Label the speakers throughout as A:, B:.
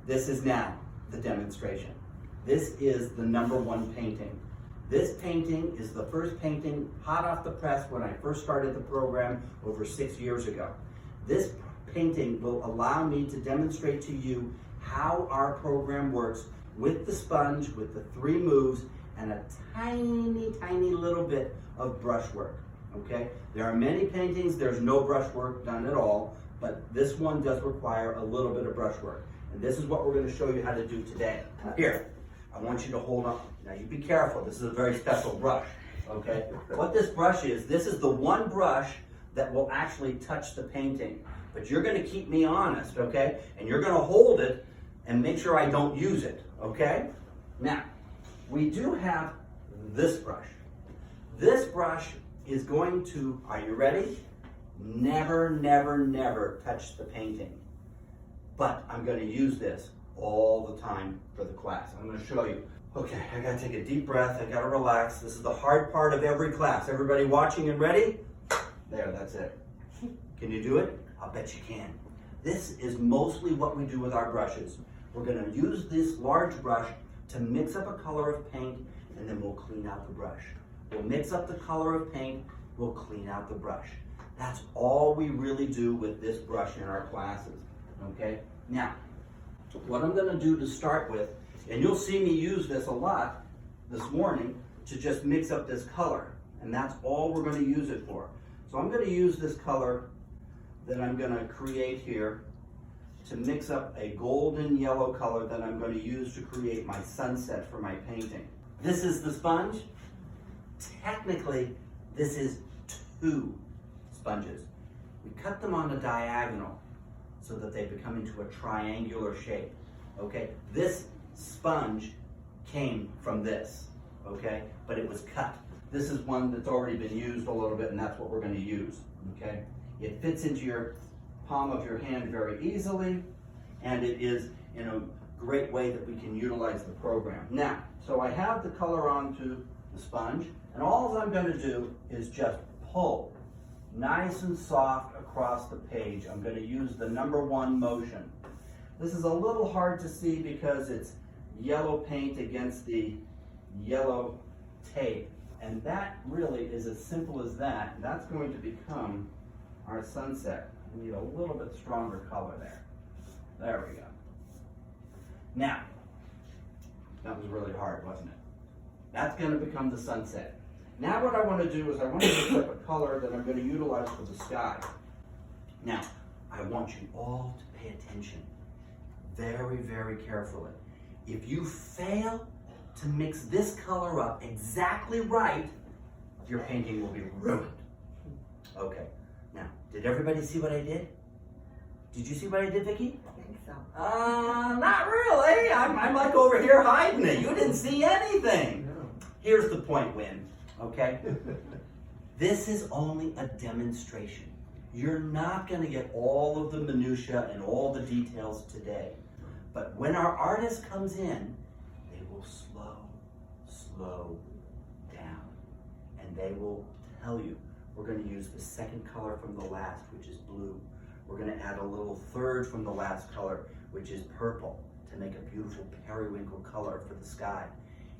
A: This is now the demonstration. This is the #1 painting. This painting is the first painting hot off the press when I first started the program over 6 years ago. This painting will allow me to demonstrate to you how our program works with the sponge, with the 3 moves, and a tiny, tiny little bit of brushwork, okay? There are many paintings, there's no brushwork done at all, but this one does require a little bit of brushwork. And this is what we're gonna show you how to do today. Here, I want you to hold on. Now you be careful, this is a very special brush, okay? What this brush is, this is the one brush that will actually touch the painting. But you're gonna keep me honest, okay? And you're gonna hold it and make sure I don't use it, okay? Now, we do have this brush. This brush is going to, are you ready? Never, never, never touch the painting. But I'm gonna use this all the time for the class. I'm gonna show you. Okay, I gotta take a deep breath, I gotta relax. This is the hard part of every class. Everybody watching and ready? There, that's it. Can you do it? I'll bet you can. This is mostly what we do with our brushes. We're gonna use this large brush to mix up a color of paint, and then we'll clean out the brush. We'll mix up the color of paint, we'll clean out the brush. That's all we really do with this brush in our classes, okay? Now, what I'm gonna do to start with, and you'll see me use this a lot this morning to just mix up this color, and that's all we're gonna use it for. So I'm gonna use this color that I'm gonna create here to mix up a golden yellow color that I'm gonna use to create my sunset for my painting. This is the sponge. Technically, this is 2 sponges. We cut them on a diagonal so that they become into a triangular shape, okay? This sponge came from this, okay? But it was cut. This is one that's already been used a little bit, and that's what we're gonna use, okay? It fits into your palm of your hand very easily, and it is in a great way that we can utilize the program. Now, so I have the color onto the sponge, and all I'm gonna do is just pull nice and soft across the page. I'm gonna use the #1 motion. This is a little hard to see because it's yellow paint against the yellow tape, and that really is as simple as that. That's going to become our sunset. We need a little bit stronger color there. There we go. Now, that was really hard, wasn't it? That's gonna become the sunset. Now what I wanna do is I wanna mix up a color that I'm gonna utilize for the sky. Now, I want you all to pay attention very, very carefully. If you fail to mix this color up exactly right, your painting will be ruined. Okay, now, did everybody see what I did? Did you see what I did, Vicki?
B: I think so.
A: Not really. I'm like over here hiding it. You didn't see anything.
B: No.
A: Here's the point, Win, okay? This is only a demonstration. You're not gonna get all of the minutia and all the details today. But when our artist comes in, they will slow down. And they will tell you, we're gonna use the second color from the last, which is blue. We're gonna add a little third from the last color, which is purple, to make a beautiful periwinkle color for the sky.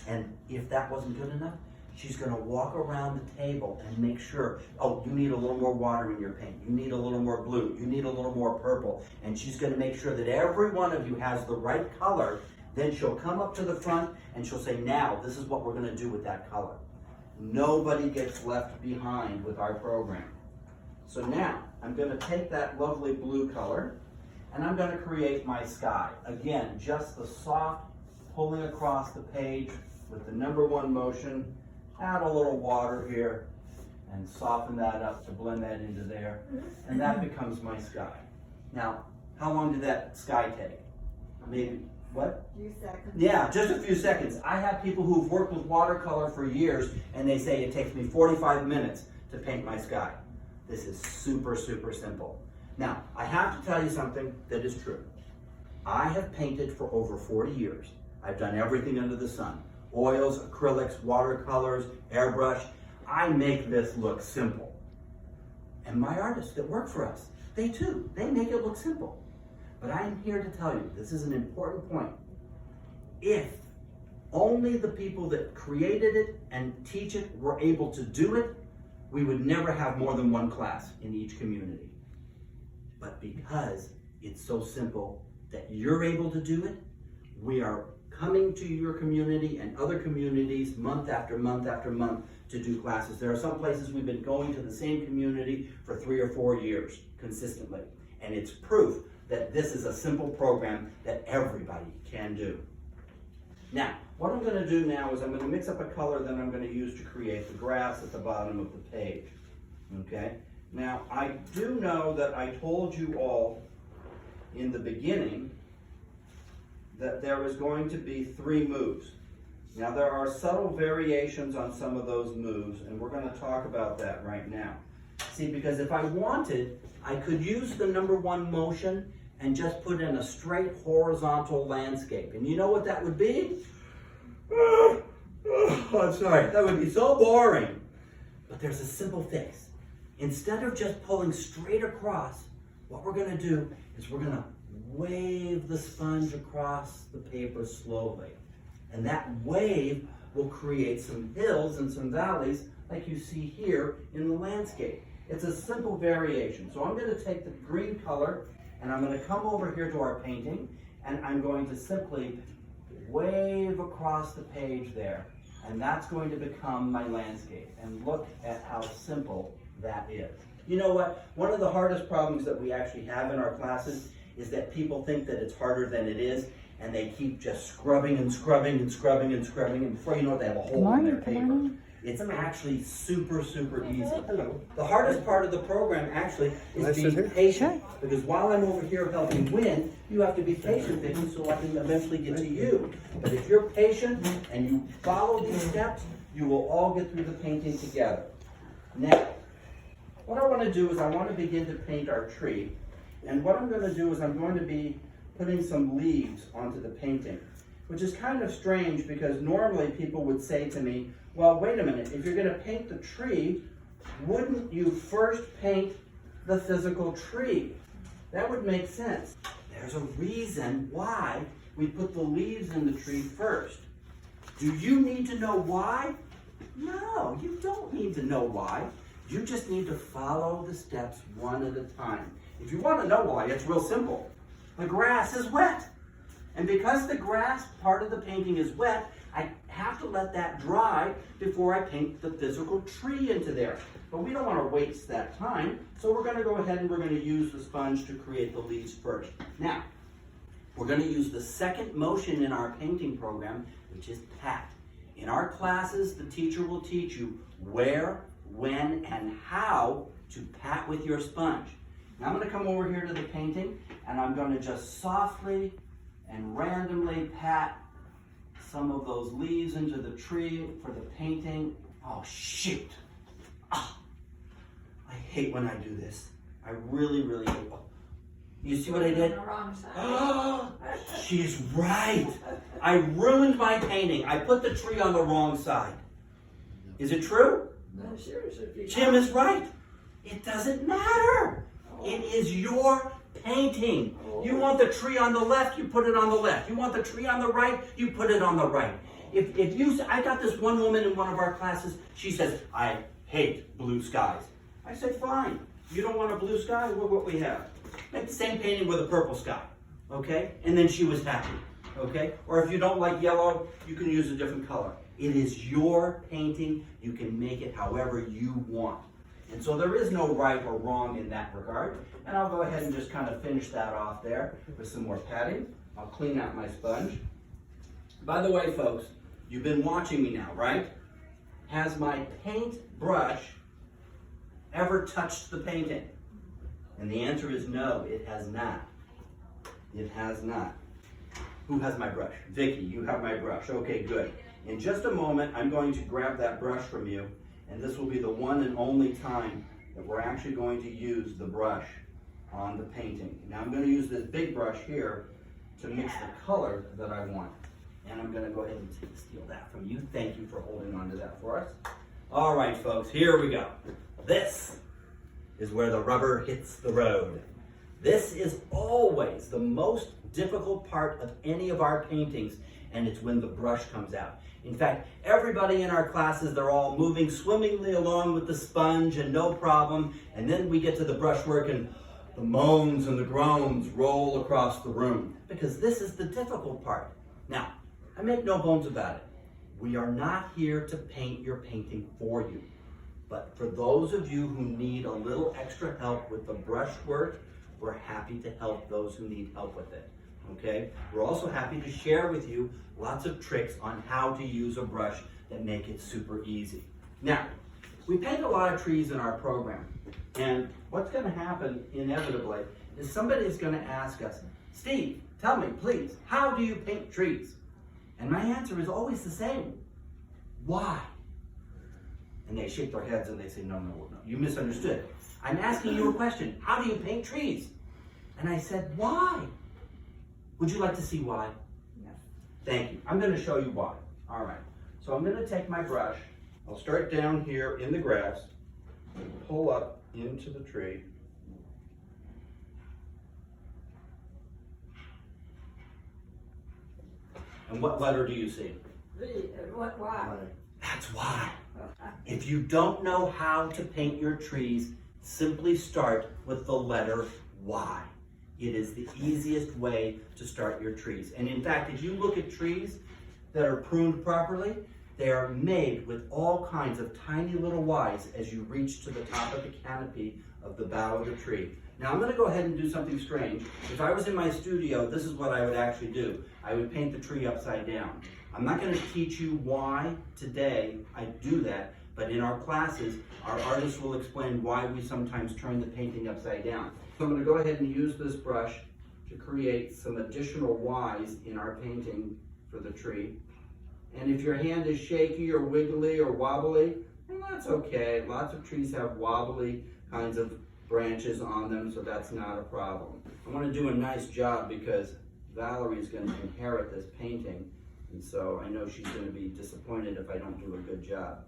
A: And if that wasn't good enough, she's gonna walk around the table and make sure, oh, you need a little more water in your paint, you need a little more blue, you need a little more purple, and she's gonna make sure that every one of you has the right color. Then she'll come up to the front and she'll say, now, this is what we're gonna do with that color. Nobody gets left behind with our program. So now, I'm gonna take that lovely blue color and I'm gonna create my sky. Again, just the soft pulling across the page with the #1 motion. Add a little water here and soften that up to blend that into there. And that becomes my sky. Now, how long did that sky take? Maybe, what?
B: A few seconds.
A: Yeah, just a few seconds. I have people who've worked with watercolor for years and they say it takes me 45 minutes to paint my sky. This is super, super simple. Now, I have to tell you something that is true. I have painted for over 40 years. I've done everything under the sun. Oils, acrylics, watercolors, airbrush. I make this look simple. And my artists that work for us, they too, they make it look simple. But I'm here to tell you, this is an important point. If only the people that created it and teach it were able to do it, we would never have more than one class in each community. But because it's so simple that you're able to do it, we are coming to your community and other communities month after month after month to do classes. There are some places we've been going to the same community for 3 or 4 years consistently. And it's proof that this is a simple program that everybody can do. Now, what I'm going to do now is I'm going to mix up a color that I'm going to use to create the graphs at the bottom of the page. Okay? Now, I do know that I told you all in the beginning that there was going to be 3 moves. Now, there are subtle variations on some of those moves, and we're going to talk about that right now. See, because if I wanted, I could use the number 1 motion and just put in a straight horizontal landscape. And you know what that would be? I'm sorry, that would be so boring. But there's a simple fix. Instead of just pulling straight across, what we're going to do is we're going to wave the sponge across the paper slowly. And that wave will create some hills and some valleys like you see here in the landscape. It's a simple variation. So I'm going to take the green color and I'm going to come over here to our painting and I'm going to simply wave across the page there. And that's going to become my landscape. And look at how simple that is. You know what? One of the hardest problems that we actually have in our classes is that people think that it's harder than it is, and they keep just scrubbing and scrubbing and scrubbing and scrubbing, and before you know it, they have a hole in their paper. It's actually super, super easy. The hardest part of the program actually is being patient, because while I'm over here helping win, you have to be patient, Vicky, so I can eventually get to you. But if you're patient and you follow these steps, you will all get through the painting together. Now, what I want to do is I want to begin to paint our tree. And what I'm going to do is I'm going to be putting some leaves onto the painting, which is kind of strange because normally people would say to me, well, wait a minute, if you're going to paint the tree, wouldn't you first paint the physical tree? That would make sense. There's a reason why we put the leaves in the tree first. Do you need to know why? No, you don't need to know why. You just need to follow the steps one at a time. If you want to know why, it's real simple. The grass is wet. And because the grass part of the painting is wet, I have to let that dry before I paint the physical tree into there. But we don't want to waste that time, so we're going to go ahead and we're going to use the sponge to create the leaves first. Now, we're going to use the second motion in our painting program, which is pat. In our classes, the teacher will teach you where, when, and how to pat with your sponge. Now I'm going to come over here to the painting, and I'm going to just softly and randomly pat some of those leaves into the tree for the painting. Oh, shoot. Ah, I hate when I do this. I really, really hate. Oh, you see what I did?
B: On the wrong side.
A: Oh, she's right. I ruined my painting. I put the tree on the wrong side. Is it true?
B: No, seriously.
A: Jim is right. It doesn't matter. It is your painting. You want the tree on the left, you put it on the left. You want the tree on the right, you put it on the right. I got this one woman in one of our classes, she says, I hate blue skies. I said, fine. You don't want a blue sky? Look what we have. Make the same painting with a purple sky. Okay? And then she was happy. Okay? Or if you don't like yellow, you can use a different color. It is your painting. You can make it however you want. And so there is no right or wrong in that regard. And I'll go ahead and just kind of finish that off there with some more patting. I'll clean out my sponge. By the way, folks, you've been watching me now, right? Has my paint brush ever touched the painting? And the answer is no, it has not. It has not. Who has my brush? Vicky, you have my brush. Okay, good. In just a moment, I'm going to grab that brush from you, and this will be the one and only time that we're actually going to use the brush on the painting. Now I'm going to use this big brush here to mix the color that I want. And I'm going to go ahead and steal that from you. Thank you for holding on to that for us. All right, folks, here we go. This is where the rubber hits the road. This is always the most difficult part of any of our paintings, and it's when the brush comes out. In fact, everybody in our classes, they're all moving swimmingly along with the sponge and no problem, and then we get to the brushwork and the moans and the groans roll across the room, because this is the difficult part. Now, I make no bones about it. We are not here to paint your painting for you. But for those of you who need a little extra help with the brushwork, we're happy to help those who need help with it. Okay? We're also happy to share with you lots of tricks on how to use a brush that make it super easy. Now, we paint a lot of trees in our program. And what's going to happen inevitably is somebody is going to ask us, Steve, tell me, please, how do you paint trees? And my answer is always the same. Why? And they shake their heads and they say, no, you misunderstood. I'm asking you a question. How do you paint trees? And I said, why? Would you like to see why?
B: Yes.
A: Thank you. I'm going to show you why. All right. So I'm going to take my brush. I'll start down here in the grass and pull up into the tree. And what letter do you see?
B: Why?
A: That's why. If you don't know how to paint your trees, simply start with the letter Y. It is the easiest way to start your trees. And in fact, if you look at trees that are pruned properly, they are made with all kinds of tiny little Ys as you reach to the top of the canopy of the bough of the tree. Now I'm going to go ahead and do something strange. If I was in my studio, this is what I would actually do. I would paint the tree upside down. I'm not going to teach you why today I do that, but in our classes, our artists will explain why we sometimes turn the painting upside down. So I'm going to go ahead and use this brush to create some additional Ys in our painting for the tree. And if your hand is shaky or wiggly or wobbly, well, that's okay. Lots of trees have wobbly kinds of branches on them, so that's not a problem. I want to do a nice job because Valerie is going to inherit this painting, and so I know she's going to be disappointed if I don't do a good job.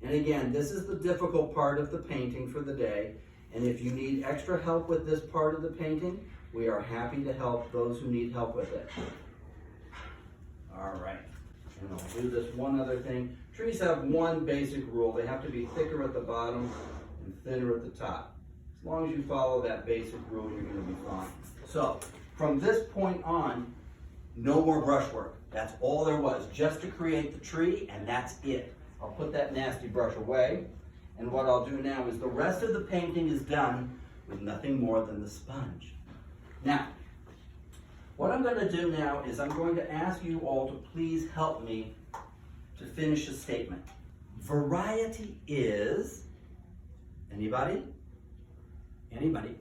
A: And again, this is the difficult part of the painting for the day, and if you need extra help with this part of the painting, we are happy to help those who need help with it. All right, and I'll do this one other thing. Trees have one basic rule. They have to be thicker at the bottom and thinner at the top. As long as you follow that basic rule, you're going to be fine. So, from this point on, no more brushwork. That's all there was, just to create the tree, and that's it. I'll put that nasty brush away, and what I'll do now is the rest of the painting is done with nothing more than the sponge. Now, what I'm going to do now is I'm going to ask you all to please help me to finish a statement. Variety is, anybody? Anybody?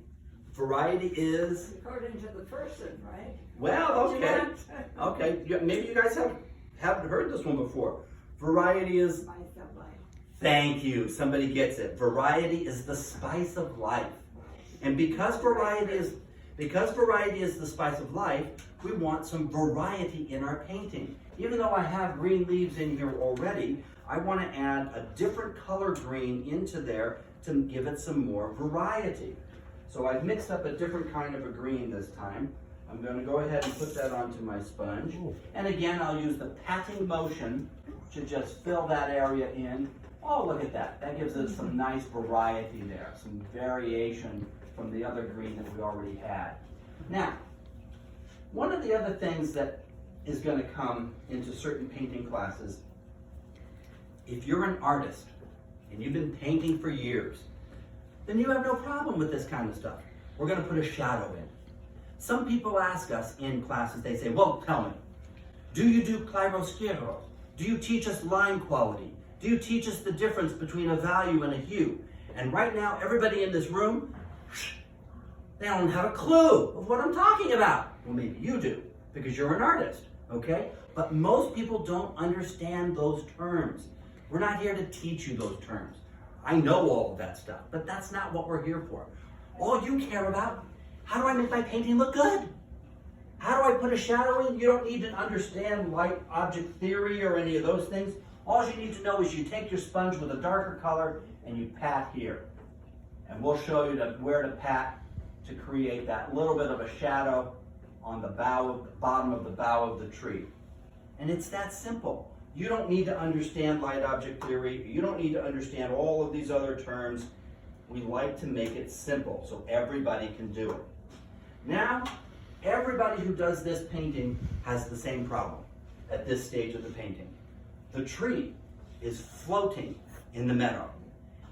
A: Variety is?
B: According to the person, right?
A: Well, okay. Okay, maybe you guys haven't heard this one before. Variety is?
B: Spice of life.
A: Thank you, somebody gets it. Variety is the spice of life. And because variety is the spice of life, we want some variety in our painting. Even though I have green leaves in here already, I want to add a different color green into there to give it some more variety. So I've mixed up a different kind of a green this time. I'm going to go ahead and put that onto my sponge. And again, I'll use the patting motion to just fill that area in. Oh, look at that. That gives us some nice variety there, some variation from the other green that we already had. Now, one of the other things that is going to come into certain painting classes, if you're an artist and you've been painting for years, then you have no problem with this kind of stuff. We're going to put a shadow in. Some people ask us in classes, they say, well, tell me, do you do chiaroscuro? Do you teach us line quality? Do you teach us the difference between a value and a hue? And right now, everybody in this room, they don't have a clue of what I'm talking about. Well, maybe you do, because you're an artist, okay? But most people don't understand those terms. We're not here to teach you those terms. I know all of that stuff, but that's not what we're here for. All you care about, how do I make my painting look good? How do I put a shadow in? You don't need to understand light object theory or any of those things. All you need to know is you take your sponge with a darker color and you pat here. And we'll show you where to pat to create that little bit of a shadow on the bottom of the bough of the tree. And it's that simple. You don't need to understand light object theory. You don't need to understand all of these other terms. We like to make it simple so everybody can do it. Now, everybody who does this painting has the same problem at this stage of the painting. The tree is floating in the meadow.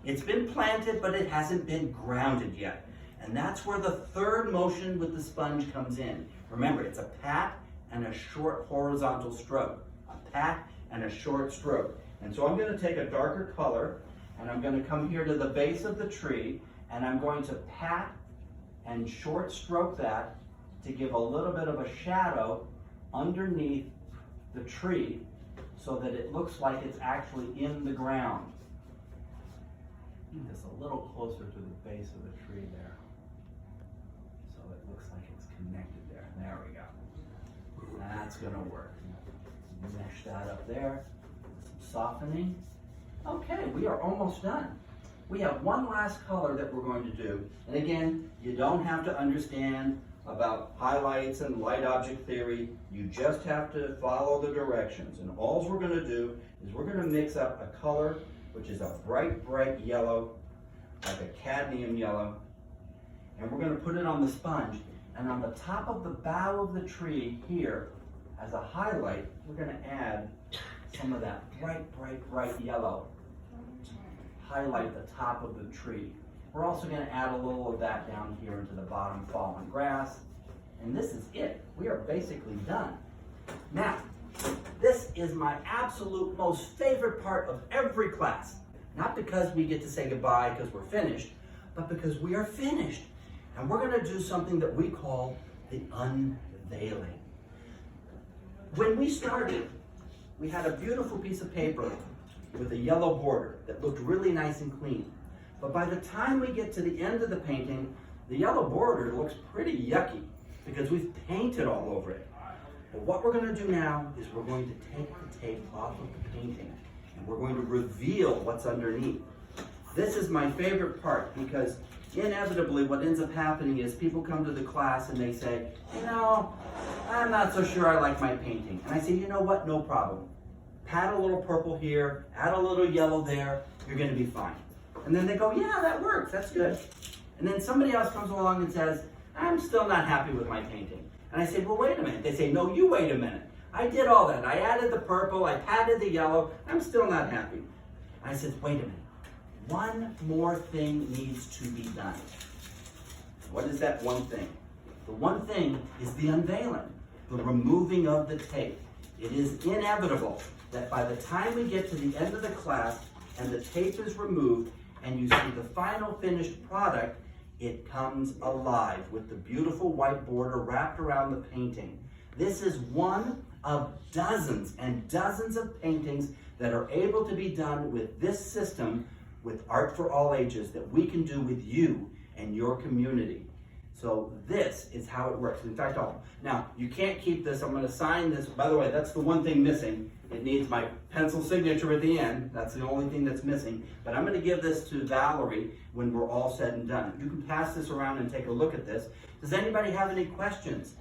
A: It's been planted, but it hasn't been grounded yet. And that's where the third motion with the sponge comes in. Remember, it's a pat and a short horizontal stroke. A pat and a short stroke. And so I'm going to take a darker color, and I'm going to come here to the base of the tree, and I'm going to pat and short stroke that to give a little bit of a shadow underneath the tree so that it looks like it's actually in the ground. Move this a little closer to the base of the tree there, so it looks like it's connected there. There we go. That's going to work. Mesh that up there. Some softening. Okay, we are almost done. We have one last color that we're going to do. And again, you don't have to understand about highlights and light object theory. You just have to follow the directions. And all we're going to do is we're going to mix up a color which is a bright, bright yellow, like a cadmium yellow. And we're going to put it on the sponge. And on the top of the bough of the tree here, as a highlight, we're going to add some of that bright, bright, bright yellow to highlight the top of the tree. We're also going to add a little of that down here into the bottom fallen grass. And this is it. We are basically done. Now, this is my absolute most favorite part of every class. Not because we get to say goodbye because we're finished, but because we are finished. And we're going to do something that we call the unveiling. When we started, we had a beautiful piece of paper with a yellow border that looked really nice and clean. But by the time we get to the end of the painting, the yellow border looks pretty yucky because we've painted all over it. But what we're going to do now is we're going to take the tape off of the painting and we're going to reveal what's underneath. This is my favorite part because inevitably what ends up happening is people come to the class and they say, you know, I'm not so sure I like my painting. And I say, you know what, no problem. Pat a little purple here, add a little yellow there, you're going to be fine. And then they go, yeah, that works, that's good. And then somebody else comes along and says, I'm still not happy with my painting. And I say, well, wait a minute. They say, no, you wait a minute. I did all that. I added the purple, I patted the yellow, I'm still not happy. And I said, wait a minute. One more thing needs to be done. What is that one thing? The one thing is the unveiling, the removing of the tape. It is inevitable that by the time we get to the end of the class and the tape is removed and you see the final finished product, it comes alive with the beautiful white border wrapped around the painting. This is one of dozens and dozens of paintings that are able to be done with this system with Art for All Ages that we can do with you and your community. So this is how it works. In fact, now you can't keep this. I'm going to sign this. By the way, that's the one thing missing. It needs my pencil signature at the end. That's the only thing that's missing. But I'm going to give this to Valerie when we're all said and done. You can pass this around and take a look at this. Does anybody have any questions?